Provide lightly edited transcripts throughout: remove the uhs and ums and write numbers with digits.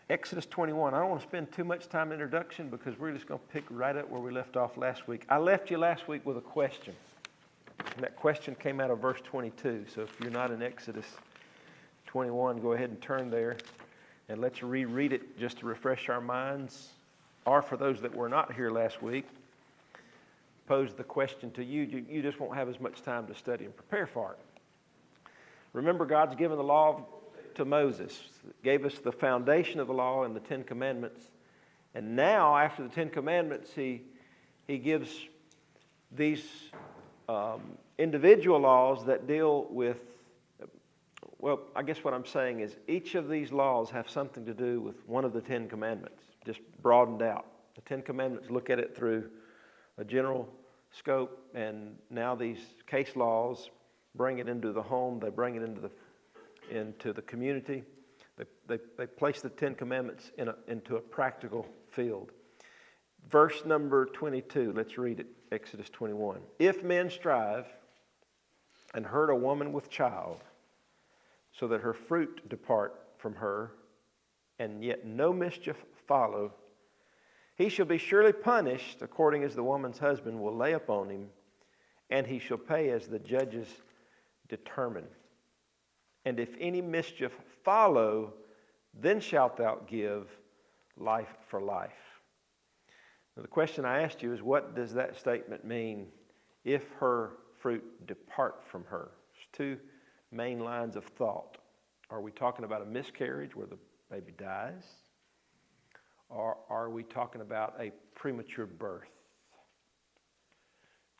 Exodus 21. I don't want to spend too much time in introduction because we're just going to pick right up where we left off last week. I left you last week with a question. And that question came out of verse 22. So if you're not in Exodus 21, go ahead and turn there. And let's reread it just to refresh our minds. Or for those that were not here last week, pose the question to you. You just won't have as much time to study and prepare for it. Remember, God's given the law to Moses, gave us the foundation of the law and the Ten Commandments. And now, after the Ten Commandments, he gives these individual laws that deal with, well, I guess what I'm saying is each of these laws have something to do with one of the Ten Commandments, just broadened out. The Ten Commandments look at it through a general scope, and now these case laws bring it into the home, they bring it into the community. They place the Ten Commandments into a practical field. Verse number 22, let's read it, Exodus 21. If men strive and hurt a woman with child, so that her fruit depart from her, and yet no mischief follow, he shall be surely punished according as the woman's husband will lay upon him, and he shall pay as the judges determine. And if any mischief follow, then shalt thou give life for life. Now, the question I asked you is, what does that statement mean, if her fruit depart from her? There's two main lines of thought. Are we talking about a miscarriage where the baby dies? Or are we talking about a premature birth?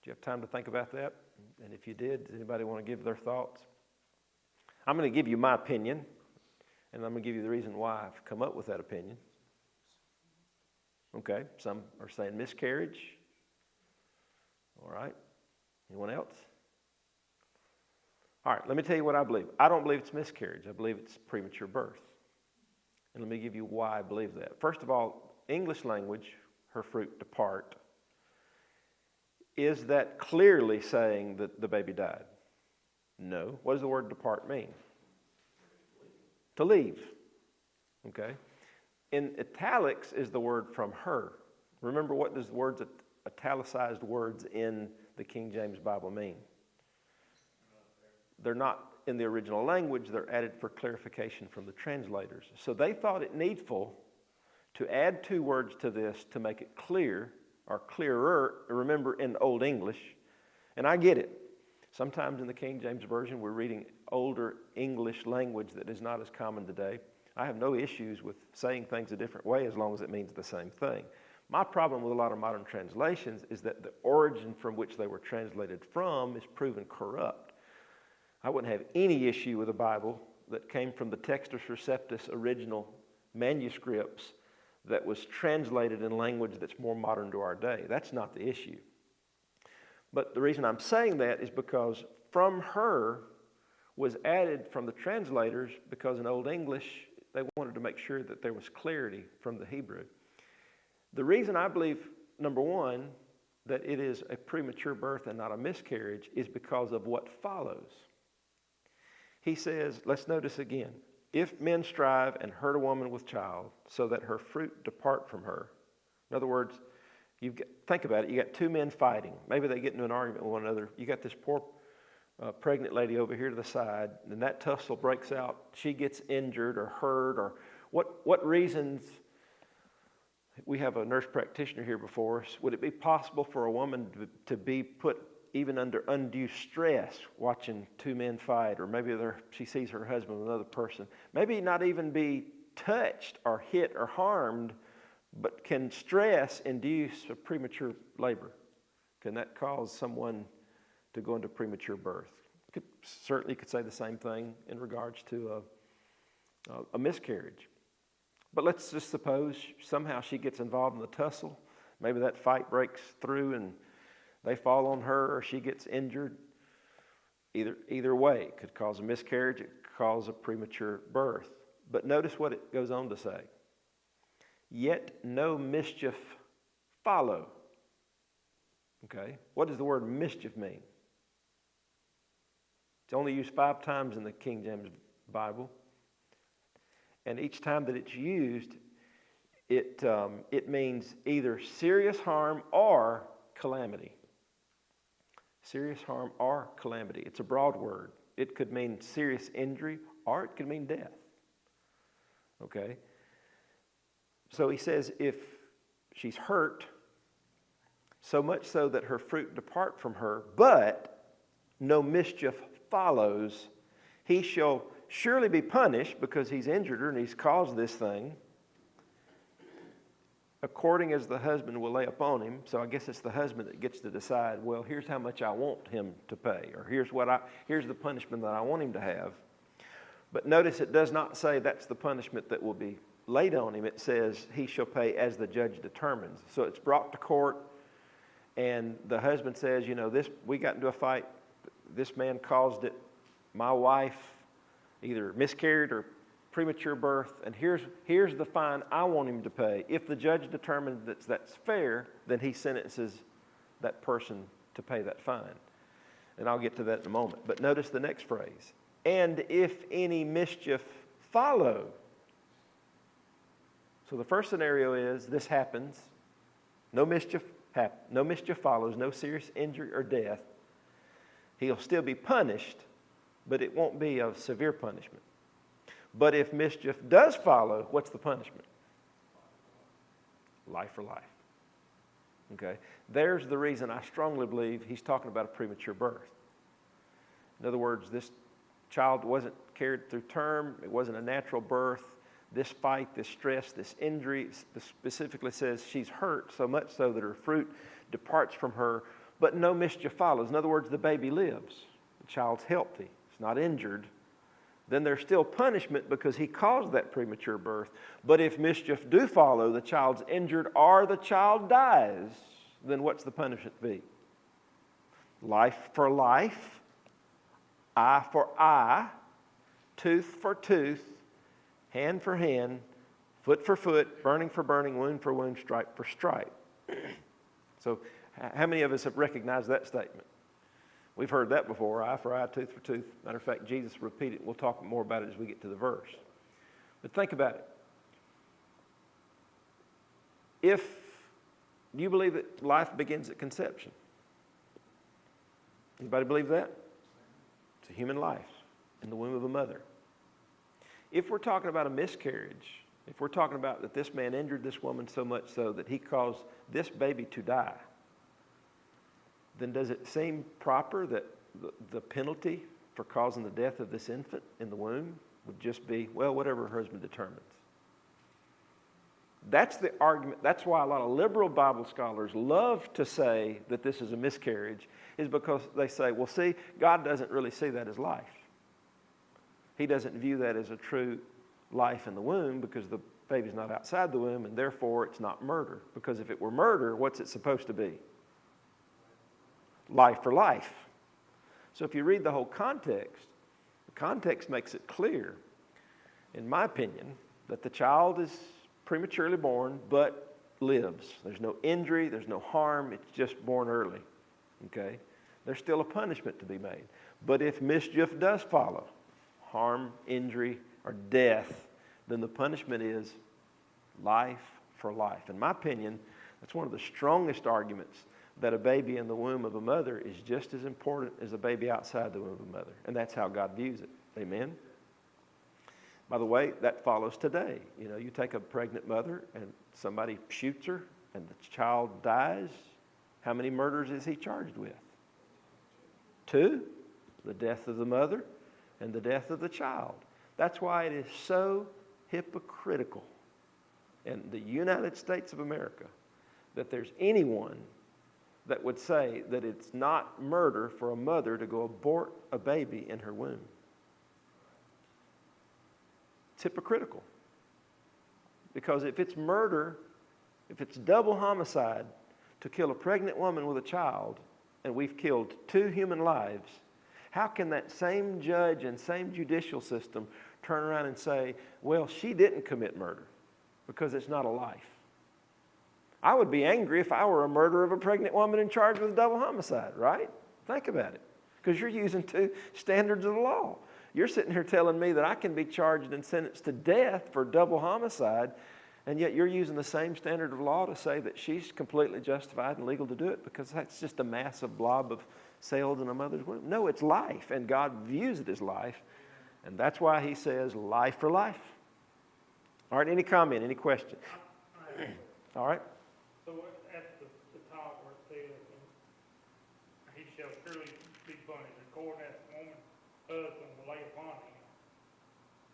Do you have time to think about that? And if you did, does anybody want to give their thoughts? I'm going to give you my opinion, and I'm going to give you the reason why I've come up with that opinion. Okay, some are saying miscarriage. All right, anyone else? All right, let me tell you what I believe. I don't believe it's miscarriage. I believe it's premature birth. And let me give you why I believe that. First of all, English language, her fruit depart, is that clearly saying that the baby died? No. What does the word depart mean? To leave. Okay. In italics is the word from her. Remember, what does the words, italicized words in the King James Bible mean? They're not in the original language. They're added for clarification from the translators. So they thought it needful to add two words to this to make it clear, or clearer. Remember, in Old English, and I get it. Sometimes in the King James Version, we're reading older English language that is not as common today. I have no issues with saying things a different way as long as it means the same thing. My problem with a lot of modern translations is that the origin from which they were translated from is proven corrupt. I wouldn't have any issue with a Bible that came from the Textus Receptus original manuscripts that was translated in language that's more modern to our day. That's not the issue. But the reason I'm saying that is because from her was added from the translators, because in Old English they wanted to make sure that there was clarity from the Hebrew. The reason I believe, number one, that it is a premature birth and not a miscarriage is because of what follows. He says, let's notice again, if men strive and hurt a woman with child so that her fruit depart from her. In other words, think about it. You got two men fighting. Maybe they get into an argument with one another. You got this poor pregnant lady over here to the side, and that tussle breaks out. She gets injured or hurt, or what reasons? We have a nurse practitioner here before us. Would it be possible for a woman to be put even under undue stress watching two men fight, or maybe she sees her husband with another person? Maybe not even be touched or hit or harmed, but can stress induce a premature labor? Can that cause someone to go into premature birth? Certainly could say the same thing in regards to a miscarriage. But let's just suppose somehow she gets involved in the tussle. Maybe that fight breaks through and they fall on her, or she gets injured. Either way, it could cause a miscarriage, it could cause a premature birth. But notice what it goes on to say. Yet no mischief follow. Okay, what does the word mischief mean? It's only used 5 times in the King James Bible. And each time that it's used, it means either serious harm or calamity. Serious harm or calamity. It's a broad word. It could mean serious injury or it could mean death. Okay? So he says if she's hurt, so much so that her fruit depart from her, but no mischief follows, he shall surely be punished because he's injured her and he's caused this thing, according as the husband will lay upon him. So I guess it's the husband that gets to decide, well, here's how much I want him to pay, or here's the punishment that I want him to have. But notice it does not say that's the punishment that will be laid on him. It says he shall pay as the judge determines. So it's brought to court, and the husband says, we got into a fight. This man caused it. My wife either miscarried or premature birth, and here's the fine I want him to pay. If the judge determines that's fair, then he sentences that person to pay that fine. And I'll get to that in a moment. But notice the next phrase. And if any mischief follow. So the first scenario is this happens. No mischief follows, no serious injury or death. He'll still be punished, but it won't be a severe punishment. But if mischief does follow, what's the punishment? Life for life. Okay? There's the reason I strongly believe he's talking about a premature birth. In other words, this child wasn't carried through term. It wasn't a natural birth. This fight, this stress, this injury, specifically says she's hurt so much so that her fruit departs from her, but no mischief follows. In other words, the baby lives. The child's healthy. It's not injured. Then there's still punishment because he caused that premature birth. But if mischief do follow, the child's injured or the child dies, then what's the punishment be? Life for life, eye for eye, tooth for tooth, hand for hand, foot for foot, burning for burning, wound for wound, stripe for stripe. So how many of us have recognized that statement? We've heard that before, eye for eye, tooth for tooth. Matter of fact, Jesus repeated it. We'll talk more about it as we get to the verse. But think about it. Do you believe that life begins at conception? Anybody believe that? It's a human life in the womb of a mother. If we're talking about a miscarriage, if we're talking about that this man injured this woman so much so that he caused this baby to die, then does it seem proper that the penalty for causing the death of this infant in the womb would just be, well, whatever her husband determines? That's the argument. That's why a lot of liberal Bible scholars love to say that this is a miscarriage, is because they say, well, see, God doesn't really see that as life. He doesn't view that as a true life in the womb because the baby's not outside the womb, and therefore it's not murder. Because if it were murder, what's it supposed to be? Life for life. So if you read the whole context, the context makes it clear, in my opinion, that the child is prematurely born but lives. There's no injury, there's no harm, it's just born early. Okay? There's still a punishment to be made. But if mischief does follow, harm, injury, or death, then the punishment is life for life. In my opinion, that's one of the strongest arguments that a baby in the womb of a mother is just as important as a baby outside the womb of a mother. And that's how God views it. Amen? By the way, that follows today. You take a pregnant mother and somebody shoots her and the child dies. How many murders is he charged with? 2. The death of the mother and the death of the child. That's why it is so hypocritical in the United States of America that there's anyone that would say that it's not murder for a mother to go abort a baby in her womb. It's hypocritical. Because if it's murder, if it's double homicide to kill a pregnant woman with a child, and we've killed 2 human lives, how can that same judge and same judicial system turn around and say, well, she didn't commit murder because it's not a life? I would be angry if I were a murderer of a pregnant woman in charge with double homicide, right? Think about it. Because you're using 2 standards of the law. You're sitting here telling me that I can be charged and sentenced to death for double homicide, and yet you're using the same standard of law to say that she's completely justified and legal to do it because that's just a massive blob of cells in a mother's womb. No, it's life, and God views it as life, and that's why he says life for life. All right, any comment, any question? All right. So at the top where it says, he shall surely be punished according as the woman's husband will lay upon him,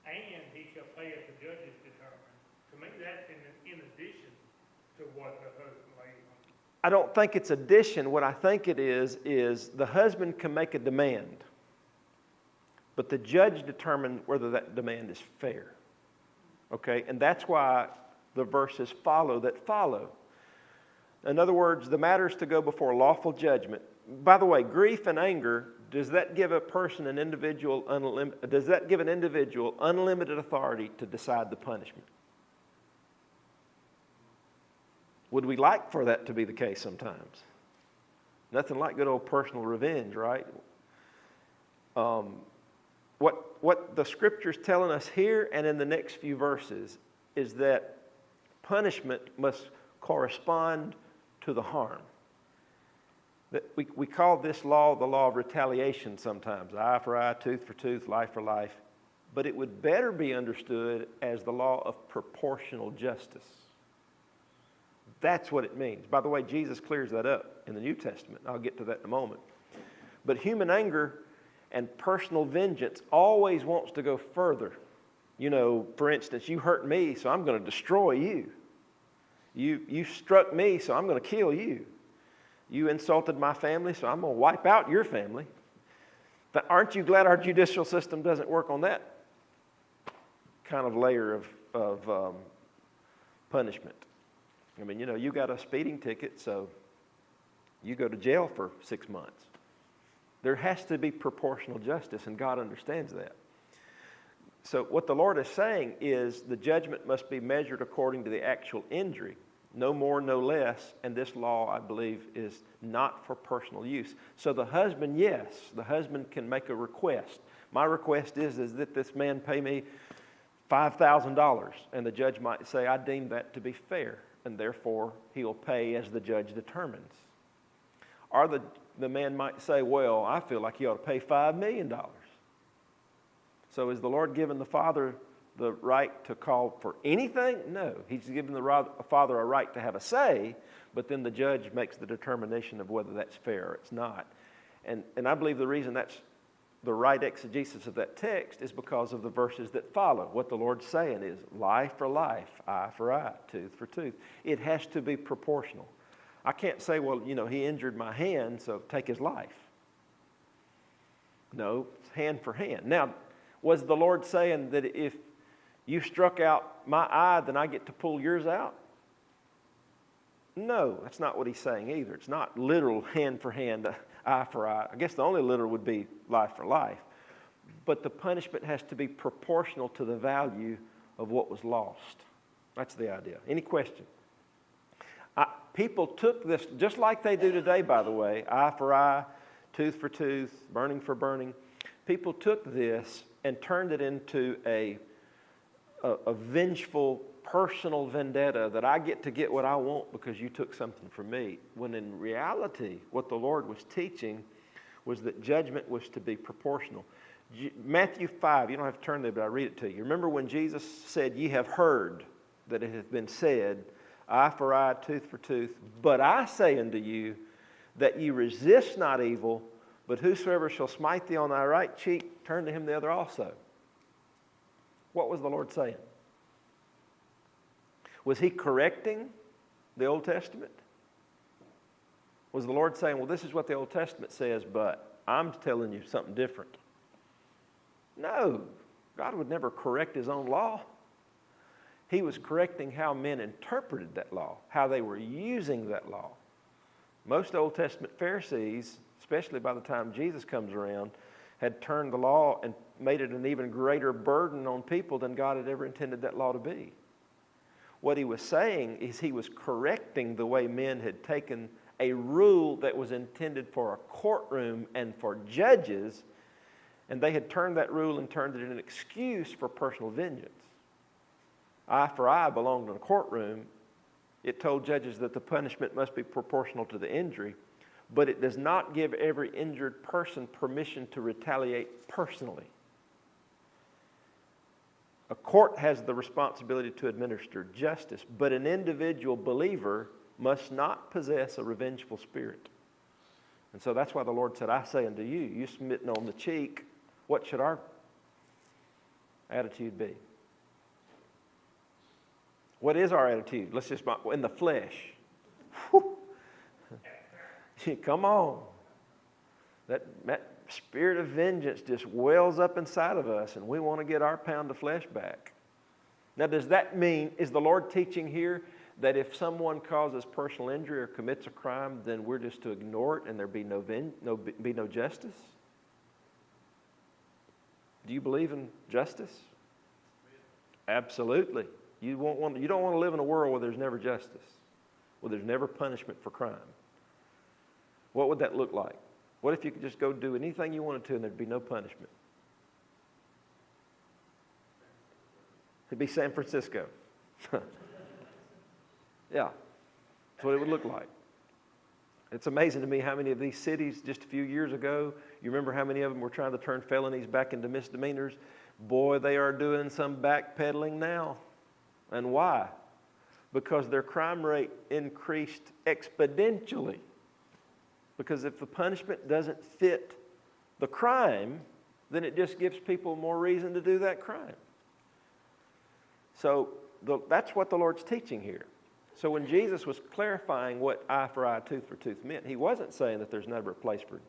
and he shall pay as the judges determine. To me, that's in addition to what the husband lays on. I don't think it's addition. What I think it is the husband can make a demand, but the judge determines whether that demand is fair. Okay, and that's why the verses follow that follow. In other words, the matter is to go before lawful judgment. By the way, grief and anger, does that give a person, does that give an individual unlimited authority to decide the punishment? Would we like for that to be the case sometimes? Nothing like good old personal revenge, right? What the Scripture's telling us here and in the next few verses is that punishment must correspond to the harm. That we call this law the law of retaliation sometimes, eye for eye, tooth for tooth, life for life. But it would better be understood as the law of proportional justice. That's what it means. By the way, Jesus clears that up in the New Testament. I'll get to that in a moment. But human anger and personal vengeance always wants to go further. You know, for instance, you hurt me, so I'm going to destroy you. You struck me, so I'm going to kill you. You insulted my family, so I'm going to wipe out your family. But aren't you glad our judicial system doesn't work on that kind of layer of punishment? I mean, you know, you got a speeding ticket, so you go to jail for 6 months. There has to be proportional justice, and God understands that. So what the Lord is saying is the judgment must be measured according to the actual injury, no more, no less, and this law, I believe, is not for personal use. So the husband, yes, the husband can make a request. My request is that this man pay me $5,000, and the judge might say, I deem that to be fair, and therefore he'll pay as the judge determines. Or the man might say, well, I feel like he ought to pay $5 million. So is the Lord giving the father the right to call for anything? No. He's giving the father a right to have a say, but then the judge makes the determination of whether that's fair or it's not. And I believe the reason that's the right exegesis of that text is because of the verses that follow. What the Lord's saying is life for life, eye for eye, tooth for tooth. It has to be proportional. I can't say, well, you know, he injured my hand, so take his life. No, it's hand for hand. Now, was the Lord saying that if you struck out my eye, then I get to pull yours out? No, that's not what he's saying either. It's not literal hand for hand, eye for eye. I guess the only literal would be life for life. But the punishment has to be proportional to the value of what was lost. That's the idea. Any question? People took this, just like they do today, by the way, eye for eye, tooth for tooth, burning for burning. People took this and turned it into a vengeful, personal vendetta that I get what I want because you took something from me. When in reality, what the Lord was teaching was that judgment was to be proportional. Matthew 5, you don't have to turn there, but I read it to you. Remember when Jesus said, ye have heard that it hath been said, eye for eye, tooth for tooth. But I say unto you that ye resist not evil, but whosoever shall smite thee on thy right cheek, turn to him the other also. What was the Lord saying? Was he correcting the Old Testament? Was the Lord saying, well, this is what the Old Testament says, but I'm telling you something different? No. God would never correct his own law. He was correcting how men interpreted that law, how they were using that law. Most Old Testament Pharisees, especially by the time Jesus comes around, had turned the law and made it an even greater burden on people than God had ever intended that law to be. What he was saying is he was correcting the way men had taken a rule that was intended for a courtroom and for judges And they had turned that rule and turned it into an excuse for personal vengeance. Eye for eye belonged in a courtroom. It told judges that the punishment must be proportional to the injury, but it does not give every injured person permission to retaliate personally. A court has the responsibility to administer justice, but an individual believer must not possess a revengeful spirit. And so that's why the Lord said, I say unto you, you smitten on the cheek, what should our attitude be? What is our attitude? Let's just, in the flesh. Whew. Come on. That spirit of vengeance just wells up inside of us, and we want to get our pound of flesh back. Now, does that mean, is the Lord teaching here that if someone causes personal injury or commits a crime, then we're just to ignore it and there be no justice? Do you believe in justice? Absolutely. You don't want to live in a world where there's never justice, where there's never punishment for crime. What would that look like? What if you could just go do anything you wanted to and there'd be no punishment? It'd be San Francisco. Yeah, that's what it would look like. It's amazing to me how many of these cities just a few years ago, you remember how many of them were trying to turn felonies back into misdemeanors? Boy, they are doing some backpedaling now. And why? Because their crime rate increased exponentially. Because if the punishment doesn't fit the crime, then it just gives people more reason to do that crime. So that's what the Lord's teaching here. So when Jesus was clarifying what eye for eye, tooth for tooth meant, he wasn't saying that there's never a place for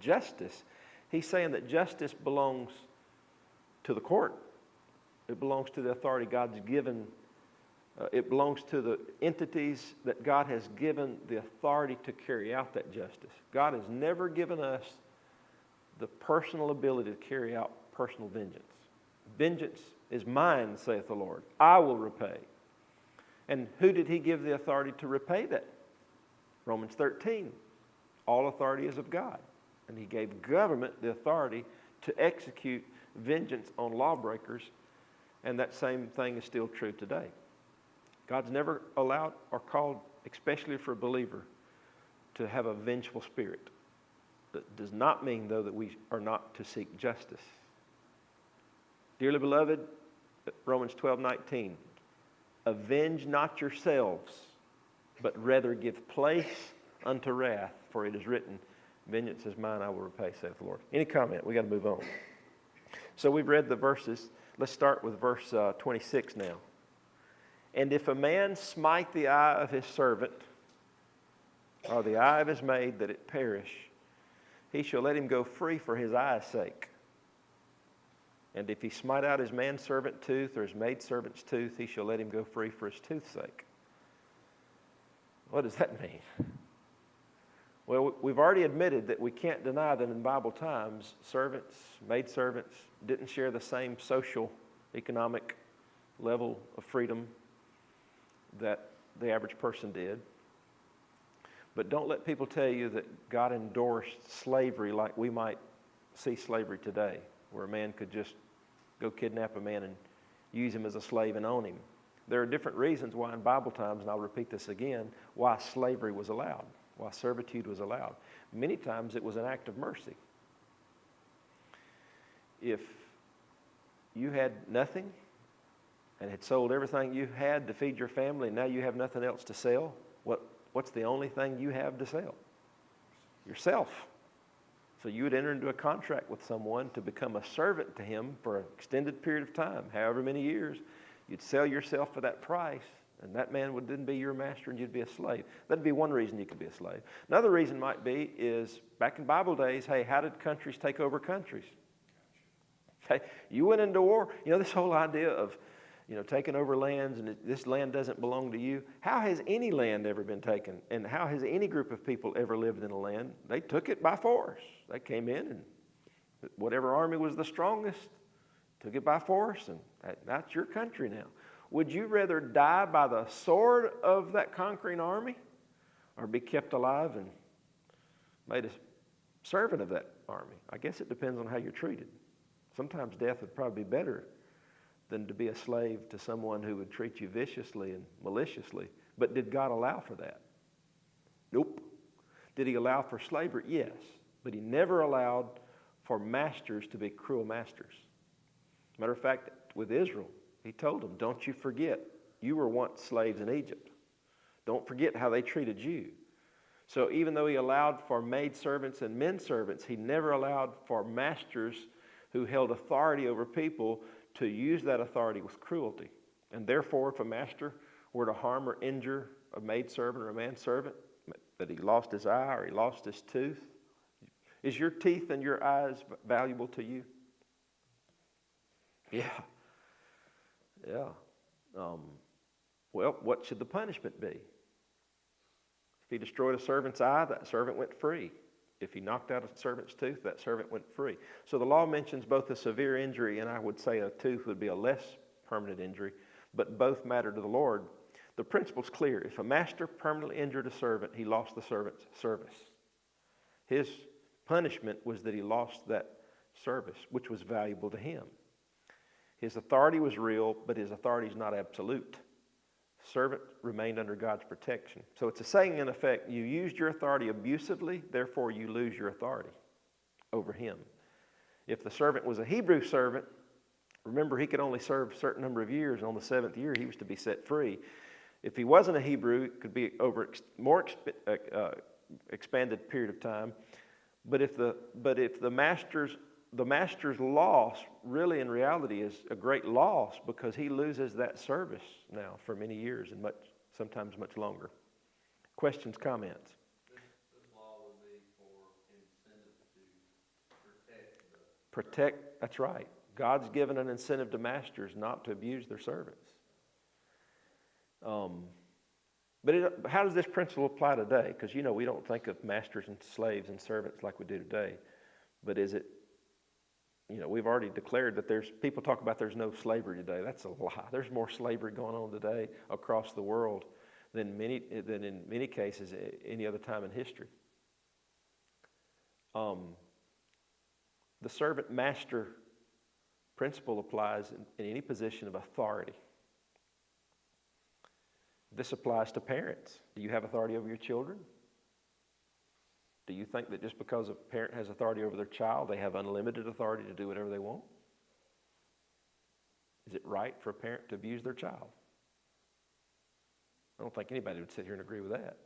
justice. He's saying that justice belongs to the court. It belongs to the authority God's given. It belongs to the entities that God has given the authority to carry out that justice. God has never given us the personal ability to carry out personal vengeance. Vengeance is mine, saith the Lord. I will repay. And who did he give the authority to repay that? Romans 13. All authority is of God. And he gave government the authority to execute vengeance on lawbreakers. And that same thing is still true today. God's never allowed or called, especially for a believer, to have a vengeful spirit. That does not mean, though, that we are not to seek justice. Dearly beloved, Romans 12:19. Avenge not yourselves, but rather give place unto wrath, for it is written, vengeance is mine, I will repay, saith the Lord. Any comment? We got to move on. So we've read the verses. Let's start with verse 26 now. And if a man smite the eye of his servant, or the eye of his maid, that it perish, he shall let him go free for his eye's sake. And if he smite out his manservant tooth or his maidservant's tooth, he shall let him go free for his tooth's sake. What does that mean? Well, we've already admitted that we can't deny that in Bible times, servants, maidservants didn't share the same social, economic level of freedom that the average person did. But don't let people tell you that God endorsed slavery like we might see slavery today, where a man could just go kidnap a man and use him as a slave and own him. There are different reasons why in Bible times, and I'll repeat this again, why slavery was allowed, why servitude was allowed. Many times it was an act of mercy. If you had nothing and had sold everything you had to feed your family, and now you have nothing else to sell, what's the only thing you have to sell? Yourself. So you would enter into a contract with someone to become a servant to him for an extended period of time, however many years. You'd sell yourself for that price, and that man would then be your master and you'd be a slave. That'd be one reason you could be a slave. Another reason might be is back in Bible days, hey, how did countries take over countries? Okay, you went into war. You know, this whole idea of, taking over lands and this land doesn't belong to you. How has any land ever been taken? And how has any group of people ever lived in a land? They took it by force. They came in and whatever army was the strongest took it by force, and that's your country now. Would you rather die by the sword of that conquering army or be kept alive and made a servant of that army? I guess it depends on how you're treated. Sometimes death would probably be better than to be a slave to someone who would treat you viciously and maliciously. But did God allow for that? Nope. Did he allow for slavery? Yes. But he never allowed for masters to be cruel masters. Matter of fact, with Israel, he told them, don't you forget, you were once slaves in Egypt. Don't forget how they treated you. So even though he allowed for maidservants and men servants, he never allowed for masters who held authority over people to use that authority with cruelty. And therefore, if a master were to harm or injure a maidservant or a manservant, that he lost his eye or he lost his tooth, is your teeth and your eyes valuable to you? Yeah. Yeah. Well, what should the punishment be? If he destroyed a servant's eye, that servant went free. If he knocked out a servant's tooth, that servant went free. So the law mentions both a severe injury and I would say a tooth would be a less permanent injury, but both matter to the Lord. The principle's clear. If a master permanently injured a servant, he lost the servant's service. His punishment was that he lost that service, which was valuable to him. His authority was real, but his authority is not absolute. Servant remained under God's protection. So it's a saying in effect, you used your authority abusively, therefore you lose your authority over him. If the servant was a Hebrew servant, remember he could only serve a certain number of years, and on the 7th year he was to be set free. If he wasn't a Hebrew, it could be over more expanded period of time. But if the master's loss really in reality is a great loss because he loses that service now for many years and sometimes much longer. Questions, comments? This law would be for incentive to Protect, that's right. God's given an incentive to masters not to abuse their servants. But how does this principle apply today? Because, we don't think of masters and slaves and servants like we do today. But is it, we've already declared that people talk about there's no slavery today. That's a lie. There's more slavery going on today across the world than in many cases any other time in history. The servant-master principle applies in any position of authority. This applies to parents. Do you have authority over your children? Do you think that just because a parent has authority over their child, they have unlimited authority to do whatever they want? Is it right for a parent to abuse their child? I don't think anybody would sit here and agree with that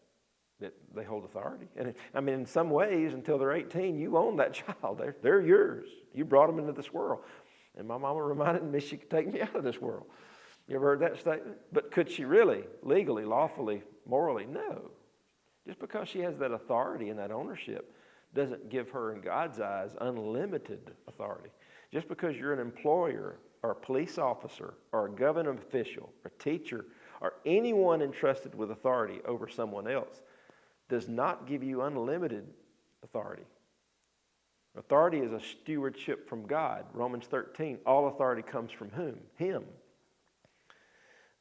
they hold authority. And in some ways, until they're 18, you own that child. They're yours. You brought them into this world. And my mama reminded me she could take me out of this world. You ever heard that statement? But could she really, legally, lawfully, morally? No. Just because she has that authority and that ownership doesn't give her, in God's eyes, unlimited authority. Just because you're an employer or a police officer or a government official or teacher or anyone entrusted with authority over someone else does not give you unlimited authority. Authority is a stewardship from God. Romans 13, all authority comes from whom? Him.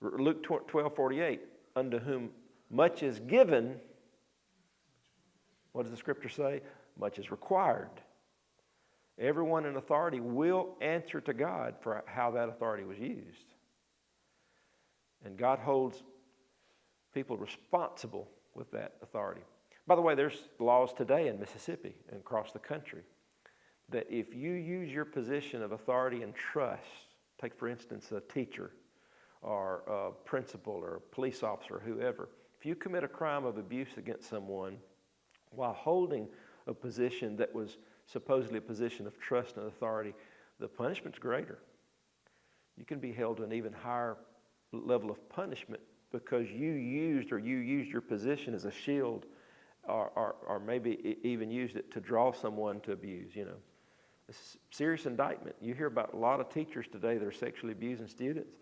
Luke 12:48, unto whom much is given, what does the scripture say? Much is required. Everyone in authority will answer to God for how that authority was used. And God holds people responsible with that authority. By the way, there's laws today in Mississippi and across the country that if you use your position of authority and trust, take for instance a teacher or a principal or a police officer or whoever, if you commit a crime of abuse against someone while holding a position that was supposedly a position of trust and authority, the punishment's greater. You can be held to an even higher level of punishment because you used your position as a shield or maybe even used it to draw someone to abuse, It's a serious indictment. You hear about a lot of teachers today that are sexually abusing students.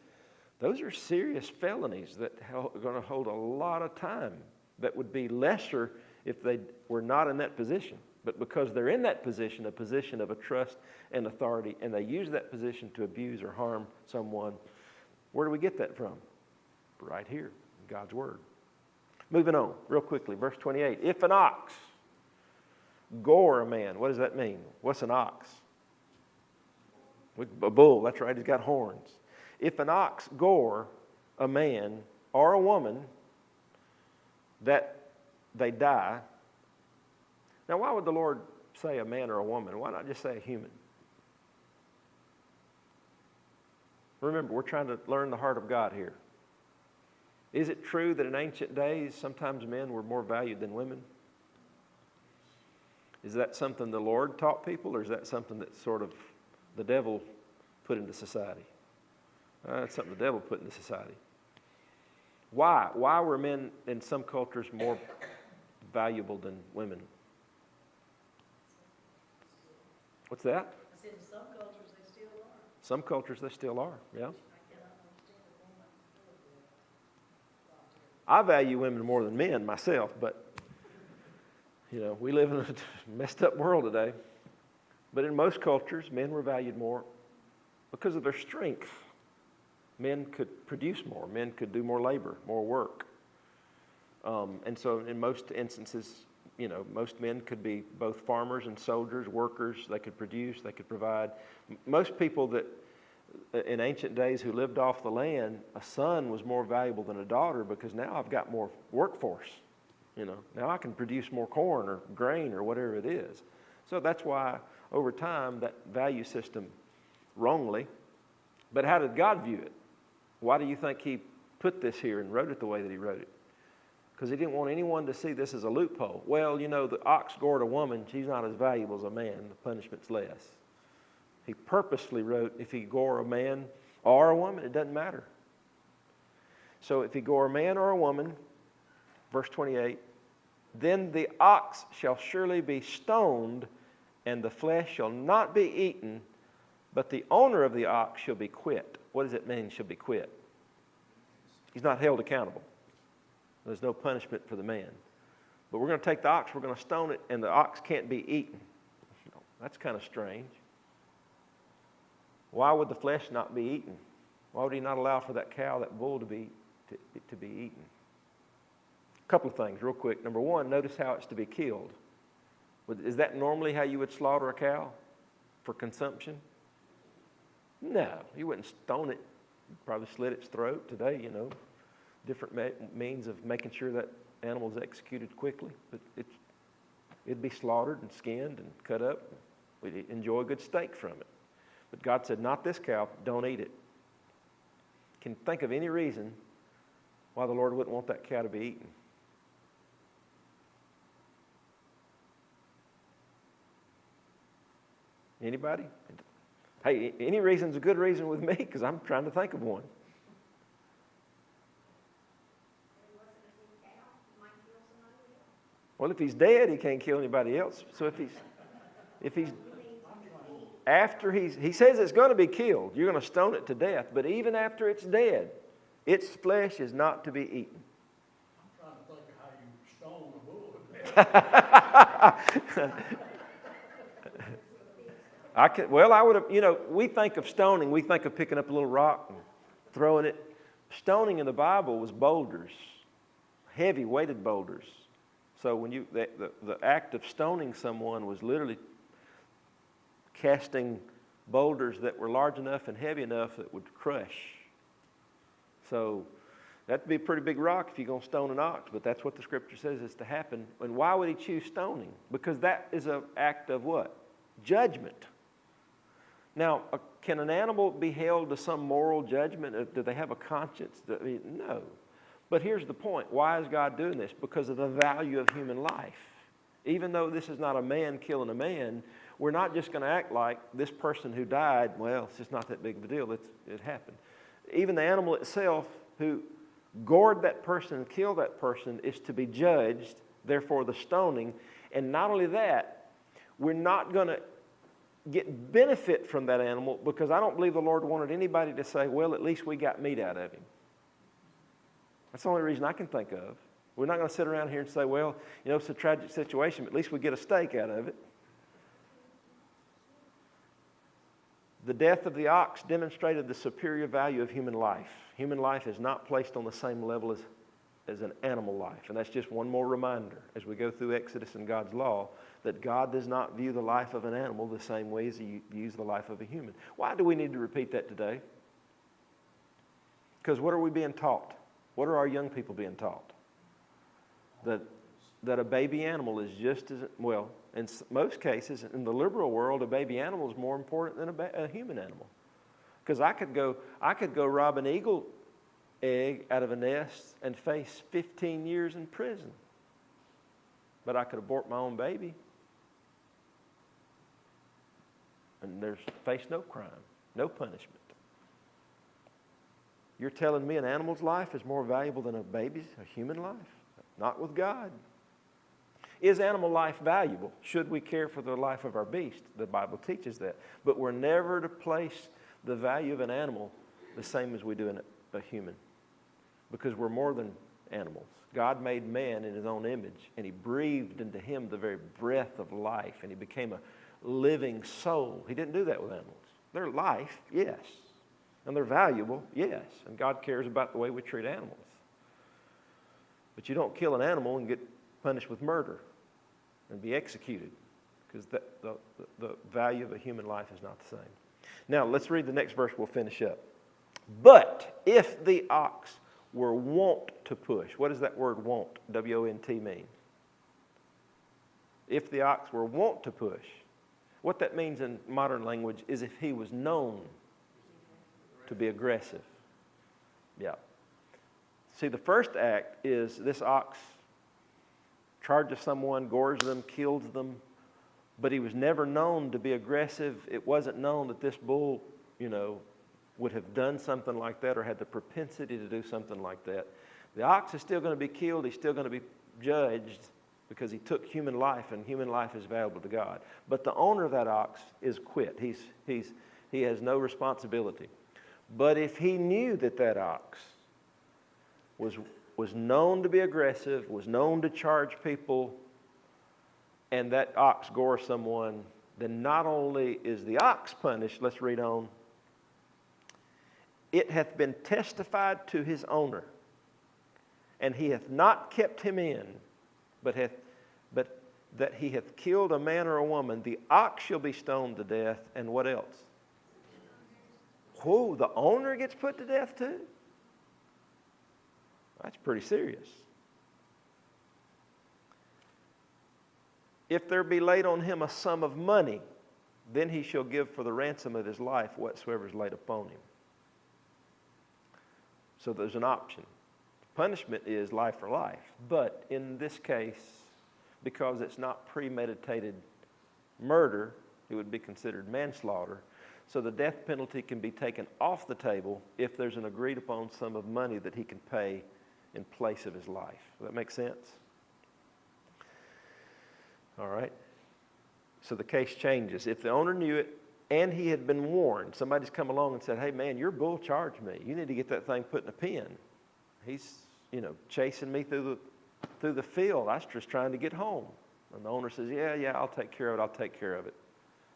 Those are serious felonies that are going to hold a lot of time that would be lesser if they were not in that position. But because they're in that position, a position of a trust and authority, and they use that position to abuse or harm someone, where do we get that from? Right here, in God's Word. Moving on, real quickly, verse 28. If an ox gore a man. What does that mean? What's an ox? A bull, that's right, he's got horns. If an ox gore a man or a woman, that they die. Now, why would the Lord say a man or a woman? Why not just say a human? Remember, we're trying to learn the heart of God here. Is it true that in ancient days, sometimes men were more valued than women? Is that something the Lord taught people, or is that something that sort of the devil put into society? That's something the devil put into society. Why? Why were men in some cultures more valuable than women? What's that? I said in some cultures they still are. Some cultures they still are, yeah. I cannot understand a woman. I value women more than men myself, but, we live in a messed up world today. But in most cultures, men were valued more because of their strength. Men could produce more. Men could do more labor, more work. And so in most instances, most men could be both farmers and soldiers, workers. They could produce, they could provide. Most people that in ancient days who lived off the land, a son was more valuable than a daughter because now I've got more workforce. Now I can produce more corn or grain or whatever it is. So that's why over time that value system wrongly. But how did God view it? Why do you think he put this here and wrote it the way that he wrote it? Because he didn't want anyone to see this as a loophole. Well, the ox gored a woman, she's not as valuable as a man, the punishment's less. He purposely wrote, if he gore a man or a woman, it doesn't matter. So if he gore a man or a woman, verse 28, then the ox shall surely be stoned, and the flesh shall not be eaten, but the owner of the ox shall be quit. What does it mean, shall be quit? He's not held accountable. There's no punishment for the man. But we're going to take the ox, we're going to stone it, and the ox can't be eaten. That's kind of strange. Why would the flesh not be eaten? Why would he not allow for that cow, that bull to be eaten? A couple of things real quick. Number one, notice how it's to be killed. Is that normally how you would slaughter a cow for consumption? No, you wouldn't stone it. You'd probably slit its throat today, different means of making sure that animal is executed quickly. But it'd be slaughtered and skinned and cut up. We'd enjoy a good steak from it. But God said, not this cow, don't eat it. Can you think of any reason why the Lord wouldn't want that cow to be eaten? Anybody? Hey, any reason's a good reason with me because I'm trying to think of one. Well, if he's dead, he can't kill anybody else. So if he's after he says it's going to be killed, you're going to stone it to death. But even after it's dead, its flesh is not to be eaten. I'm trying to think of how you stone a bull. I would have, we think of stoning, we think of picking up a little rock and throwing it. Stoning in the Bible was boulders, heavy weighted boulders. So when the act of stoning someone was literally casting boulders that were large enough and heavy enough that would crush. So that'd be a pretty big rock if you're going to stone an ox, but that's what the scripture says is to happen. And why would he choose stoning? Because that is an act of what? Judgment. Now, can an animal be held to some moral judgment? Do they have a conscience? No. But here's the point. Why is God doing this? Because of the value of human life. Even though this is not a man killing a man, we're not just going to act like this person who died, well, it's just not that big of a deal. It happened. Even the animal itself who gored that person and killed that person is to be judged, therefore the stoning. And not only that, we're not going to get benefit from that animal because I don't believe the Lord wanted anybody to say, well, at least we got meat out of him. That's the only reason I can think of. We're not going to sit around here and say, well, it's a tragic situation, but at least we get a steak out of it. The death of the ox demonstrated the superior value of human life. Human life is not placed on the same level as as an animal life. And that's just one more reminder as we go through Exodus and God's law that God does not view the life of an animal the same way as he views the life of a human. Why do we need to repeat that today? Because what are we being taught? What are our young people being taught? That a baby animal is just as, well, in most cases, in the liberal world, a baby animal is more important than a human animal. Because I could go rob an eagle egg out of a nest and face 15 years in prison. But I could abort my own baby and face no crime, no punishment. You're telling me an animal's life is more valuable than a human life? Not with God. Is animal life valuable? Should we care for the life of our beast? The Bible teaches that. But we're never to place the value of an animal the same as we do in a human. Because we're more than animals. God made man in his own image, and he breathed into him the very breath of life, and he became a living soul. He didn't do that with animals. They're life, yes. And they're valuable, yes. And God cares about the way we treat animals. But you don't kill an animal and get punished with murder and be executed, because the value of a human life is not the same. Now, let's read the next verse. We'll finish up. But if the ox were wont to push, what does that word wont, W-O-N-T, mean? If the ox were wont to push, what that means in modern language is if he was known to be aggressive. Yeah. See, the first act is this ox charges someone, gores them, kills them, but he was never known to be aggressive. It wasn't known that this bull, would have done something like that or had the propensity to do something like that. The ox is still going to be killed. He's still going to be judged because he took human life, and human life is valuable to God. But the owner of that ox is quit. He has no responsibility. But if he knew that ox was known to be aggressive, was known to charge people, and that ox gores someone, then not only is the ox punished, let's read on, it hath been testified to his owner, and he hath not kept him in, but that he hath killed a man or a woman, the ox shall be stoned to death, and what else? Whoa, the owner gets put to death too? That's pretty serious. If there be laid on him a sum of money, then he shall give for the ransom of his life whatsoever is laid upon him. So there's an option. Punishment is life for life. But in this case, because it's not premeditated murder, it would be considered manslaughter. So the death penalty can be taken off the table if there's an agreed upon sum of money that he can pay in place of his life. Does that make sense? All right. So the case changes. If the owner knew it and he had been warned, somebody's come along and said, hey man, your bull charged me. You need to get that thing put in a pen. He's, chasing me through the field. I was just trying to get home. And the owner says, yeah, I'll take care of it.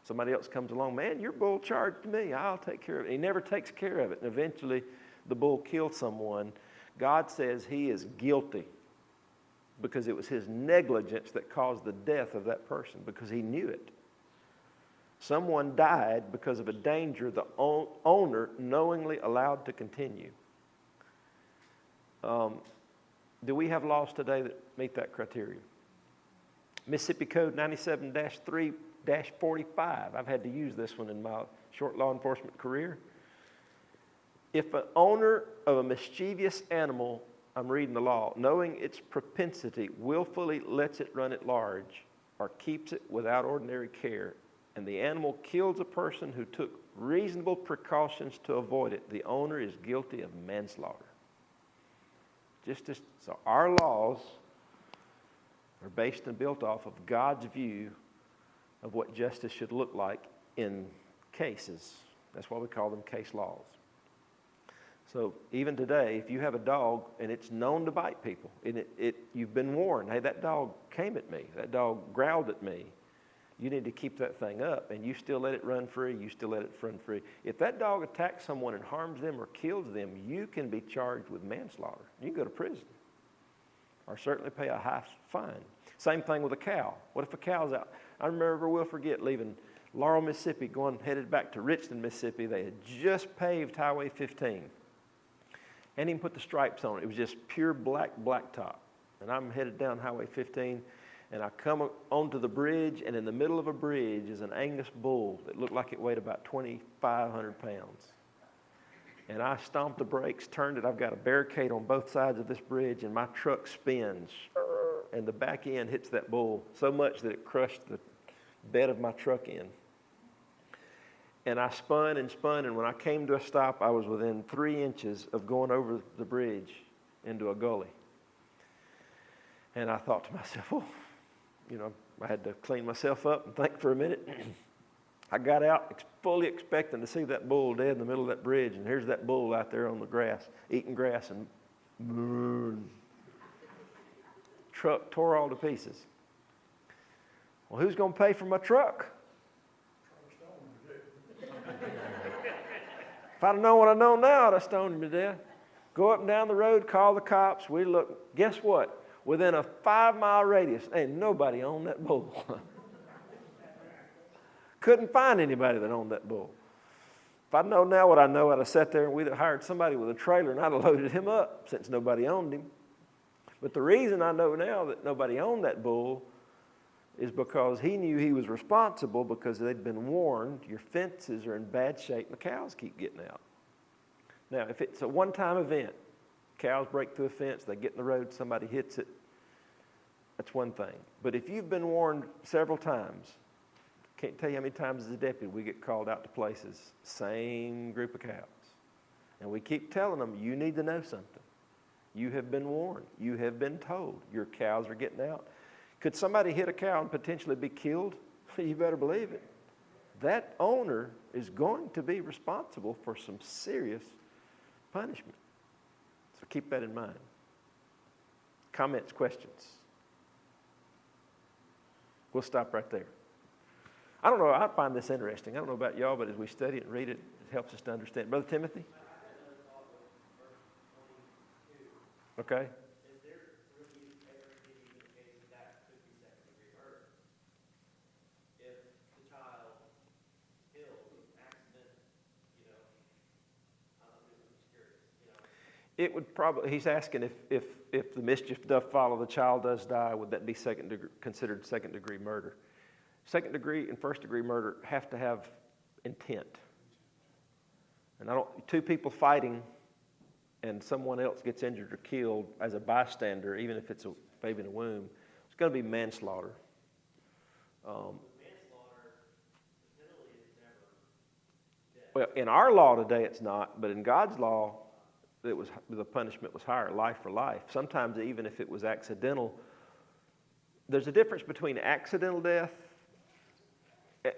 Somebody else comes along, man, your bull charged me. I'll take care of it. He never takes care of it. And eventually the bull kills someone. God says he is guilty because it was his negligence that caused the death of that person, because he knew it. Someone died because of a danger the owner knowingly allowed to continue. Do we have laws today that meet that criteria? Mississippi Code 97-3-45. I've had to use this one in my short law enforcement career. If an owner of a mischievous animal, I'm reading the law, knowing its propensity, willfully lets it run at large or keeps it without ordinary care, and the animal kills a person who took reasonable precautions to avoid it, the owner is guilty of manslaughter. So our laws are based and built off of God's view of what justice should look like in cases. That's why we call them case laws. So even today, if you have a dog and it's known to bite people, and you've been warned, hey, that dog came at me, that dog growled at me, you need to keep that thing up, and you still let it run free, you still let it run free. If that dog attacks someone and harms them or kills them, you can be charged with manslaughter. You can go to prison. or certainly pay a high fine. Same thing with a cow. What if a cow's out? I remember, we'll forget, leaving Laurel, Mississippi, headed back to Richland, Mississippi. They had just paved Highway 15. And even put the stripes on it. It was just pure blacktop. And I'm headed down Highway 15, and I come onto the bridge, and in the middle of a bridge is an Angus bull that looked like it weighed about 2,500 pounds. And I stomped the brakes, turned it. I've got a barricade on both sides of this bridge, and my truck spins. And the back end hits that bull so much that it crushed the bed of my truck in. And I spun, and when I came to a stop, I was within 3 inches of going over the bridge into a gully. And I thought to myself, oh, I had to clean myself up and think for a minute. I got out fully expecting to see that bull dead in the middle of that bridge, and here's that bull out there on the grass, eating grass, and truck tore all to pieces. Well, who's going to pay for my truck? If I'd have known what I know now, I'd have stoned him to death. Go up and down the road, call the cops. We look. Guess what? Within a 5-mile radius, ain't nobody owned that bull. Couldn't find anybody that owned that bull. If I'd known now what I know, I'd have sat there and we'd have hired somebody with a trailer and I'd have loaded him up since nobody owned him. But the reason I know now that nobody owned that bull is because he knew he was responsible because they'd been warned, your fences are in bad shape and the cows keep getting out. Now, if it's a one-time event, cows break through a fence, they get in the road, somebody hits it, that's one thing. But if you've been warned several times, can't tell you how many times as a deputy we get called out to places, same group of cows. And we keep telling them, you need to know something. You have been warned. You have been told. Your cows are getting out. Could somebody hit a cow and potentially be killed? You better believe it. That owner is going to be responsible for some serious punishment. So keep that in mind. Comments, questions? We'll stop right there. I don't know, I find this interesting. I don't know about y'all, but as we study it and read it, it helps us to understand. Brother Timothy? Okay. Is there really ever even a case that could be second-degree murder? If the child killed accident, I'm just curious, It would probably, he's asking if the mischief doth follow, the child does die, would that be considered second-degree murder? Second-degree and first-degree murder have to have intent. And two people fighting and someone else gets injured or killed as a bystander, even if it's a baby in a womb, it's going to be manslaughter. manslaughter, the penalty is never death. Well, in our law today, it's not, but in God's law, the punishment was higher, life for life. Sometimes even if it was accidental, there's a difference between accidental death,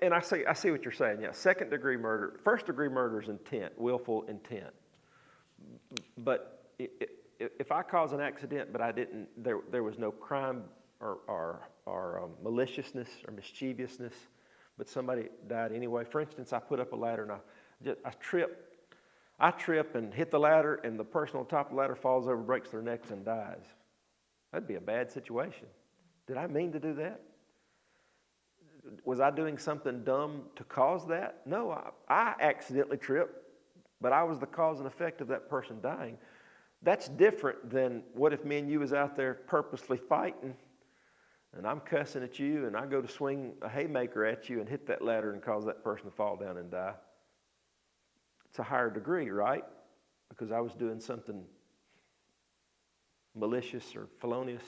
and I see what you're saying. Yeah, second-degree murder, first-degree murder is intent, willful intent. But if I cause an accident, but I didn't, there was no crime or maliciousness or mischievousness, but somebody died anyway. For instance, I put up a ladder and I trip and hit the ladder, and the person on top of the ladder falls over, breaks their necks, and dies. That'd be a bad situation. Did I mean to do that? Was I doing something dumb to cause that? No, I accidentally tripped, but I was the cause and effect of that person dying. That's different than what if me and you was out there purposely fighting, and I'm cussing at you, and I go to swing a haymaker at you and hit that ladder and cause that person to fall down and die. It's a higher degree, right? Because I was doing something malicious or felonious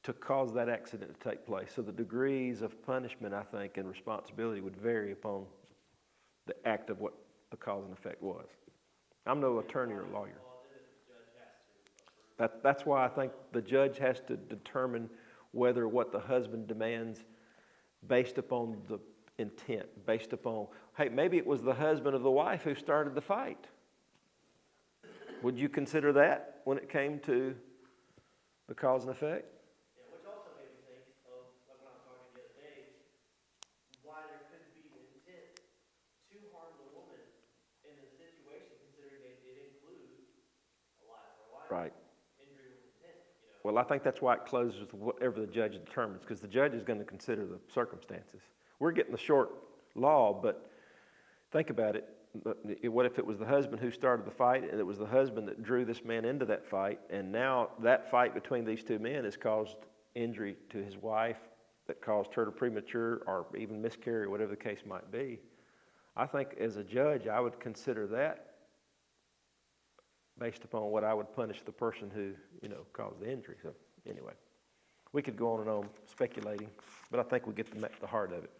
to cause that accident to take place. So the degrees of punishment, I think, and responsibility would vary upon the act of what the cause and effect was. I'm no attorney or lawyer. That's why I think the judge has to determine whether what the husband demands based upon the intent, based upon, hey, maybe it was the husband of the wife who started the fight. Would you consider that when it came to the cause and effect? Yeah, which also made me think of, like when I was talking the other day, why there could be intent to harm the woman in the situation, considering they did include a life for a life. Right. Injury with intent, Well, I think that's why it closes with whatever the judge determines, because the judge is going to consider the circumstances. We're getting the short law, but think about it. What if it was the husband who started the fight, and it was the husband that drew this man into that fight, and now that fight between these two men has caused injury to his wife that caused her to premature or even miscarry, or whatever the case might be. I think as a judge, I would consider that based upon what I would punish the person who, caused the injury. So anyway, we could go on and on speculating, but I think we get the heart of it.